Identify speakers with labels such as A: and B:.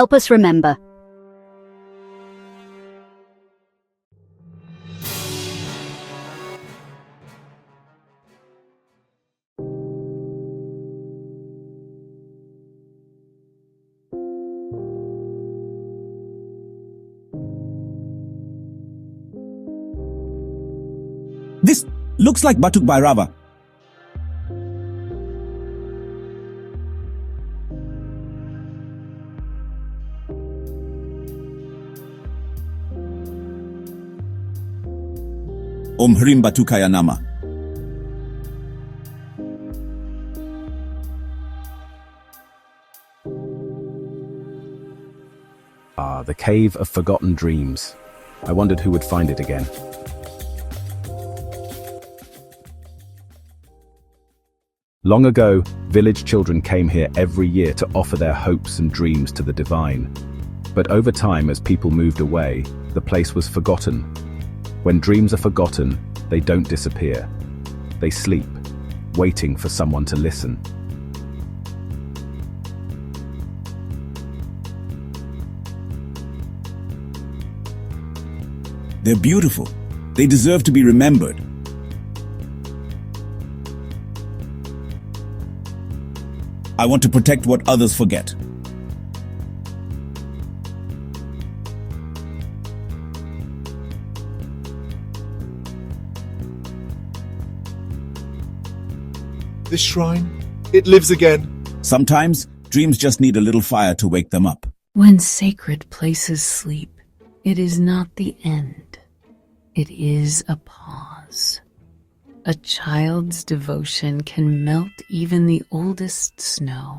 A: help us remember.
B: This looks like Batuk Bhairava. Om Hrim Batukaya Nama.
C: Ah, the Cave of Forgotten Dreams. I wondered who would find it again. Long ago, village children came here every year to offer their hopes and dreams to the divine. But over time, as people moved away, the place was forgotten. When dreams are forgotten, they don't disappear. They sleep, waiting for someone to listen.
B: They're beautiful. They deserve to be remembered. I want to protect what others forget.
D: This shrine, it lives again.
B: Sometimes, dreams just need a little fire to wake them up.
E: When sacred places sleep, it is not the end. It is a pause. A child's devotion can melt even the oldest snow.